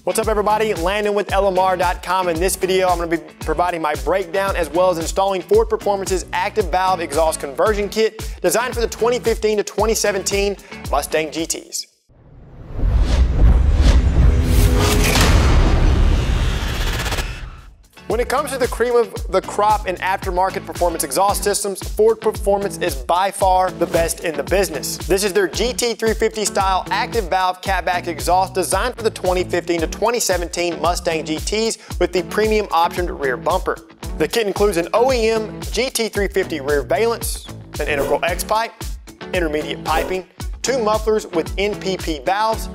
What's up everybody, Landon with LMR.com. In this video I'm going to be providing my breakdown as well as installing Ford Performance's active valve exhaust conversion kit designed for the 2015 to 2017 Mustang GTs. When it comes to the cream of the crop in aftermarket performance exhaust systems, Ford Performance is by far the best in the business. This is their GT350 style active valve catback exhaust designed for the 2015 to 2017 Mustang GTs with the premium optioned rear bumper. The kit includes an OEM GT350 rear valence, an integral X pipe, intermediate piping, 2 mufflers with NPP valves,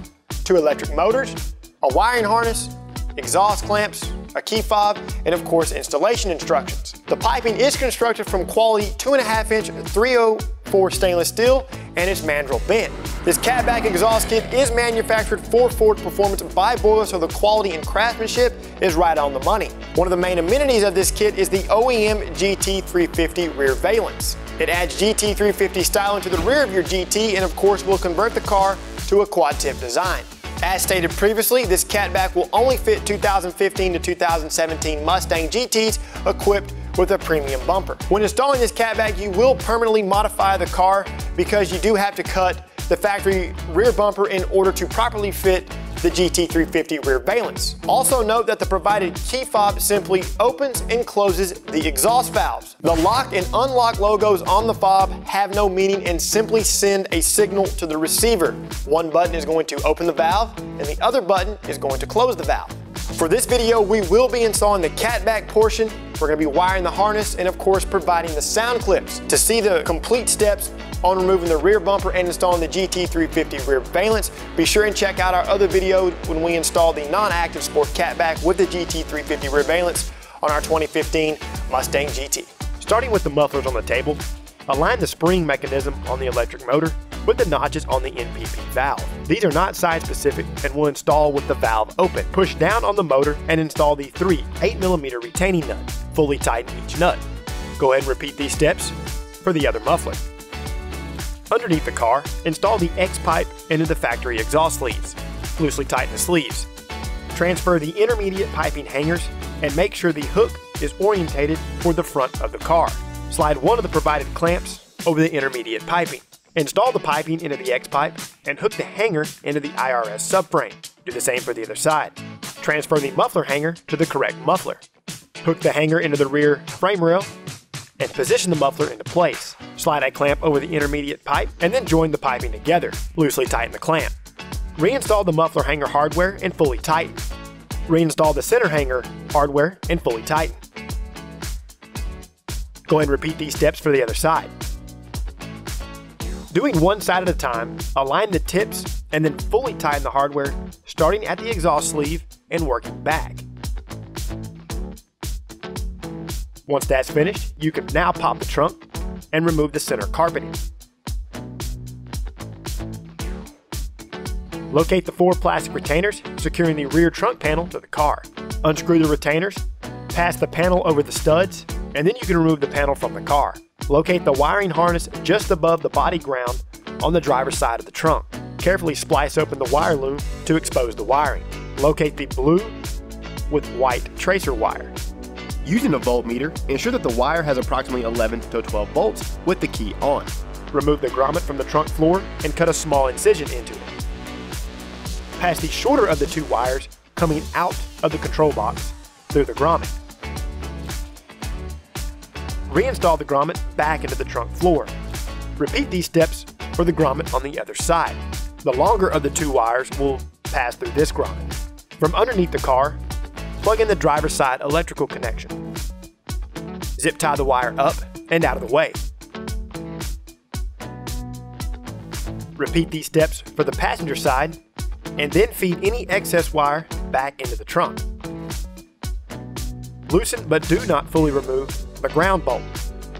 2 electric motors, a wiring harness, exhaust clamps, a key fob, and of course installation instructions. The piping is constructed from quality 2.5-inch 304 stainless steel and it's mandrel bent. This catback exhaust kit is manufactured for Ford Performance by Boyle, so the quality and craftsmanship is right on the money. One of the main amenities of this kit is the OEM GT350 rear valence. It adds GT350 style into the rear of your GT and of course will convert the car to a quad tip design. As stated previously, this catback will only fit 2015 to 2017 Mustang GTs equipped with a premium bumper. When installing this catback, you will permanently modify the car because you do have to cut the factory rear bumper in order to properly fit the GT350 rear valence. Also note that the provided key fob simply opens and closes the exhaust valves. The lock and unlock logos on the fob have no meaning and simply send a signal to the receiver. One button is going to open the valve and the other button is going to close the valve. For this video, we will be installing the catback portion. We're going to be wiring the harness and of course providing the sound clips. To see the complete steps on removing the rear bumper and installing the GT350 rear valence, be sure and check out our other video when we install the non-active sport catback with the GT350 rear valence on our 2015 Mustang GT. Starting with the mufflers on the table, align the spring mechanism on the electric motor with the notches on the NPP valve. These are not side specific and will install with the valve open. Push down on the motor and install the 3 8mm retaining nuts. Fully tighten each nut. Go ahead and repeat these steps for the other muffler. Underneath the car, install the X pipe into the factory exhaust sleeves. Loosely tighten the sleeves. Transfer the intermediate piping hangers and make sure the hook is orientated toward the front of the car. Slide one of the provided clamps over the intermediate piping. Install the piping into the X pipe and hook the hanger into the IRS subframe. Do the same for the other side. Transfer the muffler hanger to the correct muffler. Hook the hanger into the rear frame rail and position the muffler into place. Slide a clamp over the intermediate pipe and then join the piping together. Loosely tighten the clamp. Reinstall the muffler hanger hardware and fully tighten. Reinstall the center hanger hardware and fully tighten. Go ahead and repeat these steps for the other side. Doing one side at a time, align the tips and then fully tighten the hardware, starting at the exhaust sleeve and working back. Once that's finished, you can now pop the trunk and remove the center carpeting. Locate the 4 plastic retainers, securing the rear trunk panel to the car. Unscrew the retainers, pass the panel over the studs, and then you can remove the panel from the car. Locate the wiring harness just above the body ground on the driver's side of the trunk. Carefully splice open the wire loom to expose the wiring. Locate the blue with white tracer wire. Using a voltmeter, ensure that the wire has approximately 11 to 12 volts with the key on. Remove the grommet from the trunk floor and cut a small incision into it. Pass the shorter of the 2 wires coming out of the control box through the grommet. Reinstall the grommet back into the trunk floor. Repeat these steps for the grommet on the other side. The longer of the 2 wires will pass through this grommet. From underneath the car, plug in the driver's side electrical connection. Zip tie the wire up and out of the way. Repeat these steps for the passenger side and then feed any excess wire back into the trunk. Loosen but do not fully remove the ground bolt.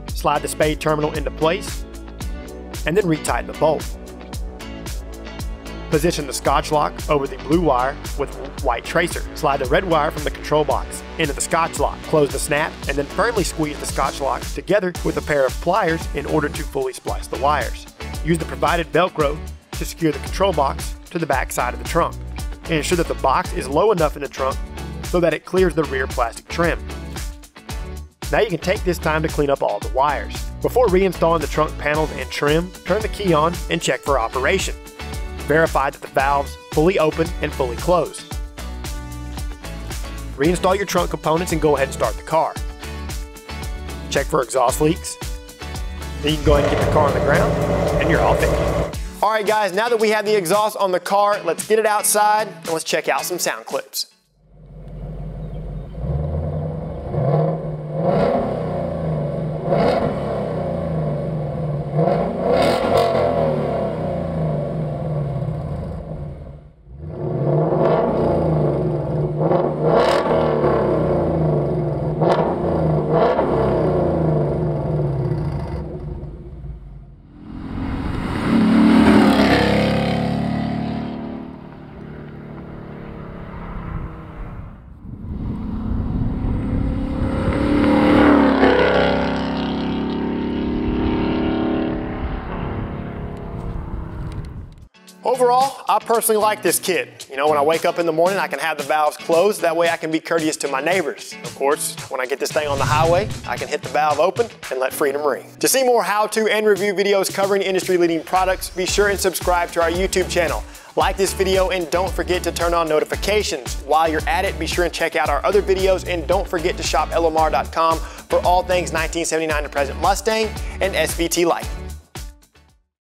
Slide the spade terminal into place and then retighten the bolt. Position the Scotch lock over the blue wire with white tracer. Slide the red wire from the control box into the Scotch lock. Close the snap and then firmly squeeze the Scotch lock together with a pair of pliers in order to fully splice the wires. Use the provided Velcro to secure the control box to the back side of the trunk. and ensure that the box is low enough in the trunk so that it clears the rear plastic trim. Now you can take this time to clean up all the wires. Before reinstalling the trunk panels and trim, turn the key on and check for operation. Verify that the valves fully open and fully close. Reinstall your trunk components and go ahead and start the car. Check for exhaust leaks. Then you can go ahead and get the car on the ground and you're all fixed. Alright guys, now that we have the exhaust on the car, let's get it outside and let's check out some sound clips. Overall, I personally like this kit. You know, when I wake up in the morning, I can have the valves closed. That way I can be courteous to my neighbors. Of course, when I get this thing on the highway, I can hit the valve open and let freedom ring. To see more how-to and review videos covering industry-leading products, be sure and subscribe to our YouTube channel. Like this video and don't forget to turn on notifications. While you're at it, be sure and check out our other videos and don't forget to shop lmr.com for all things 1979 to present Mustang and SVT Light.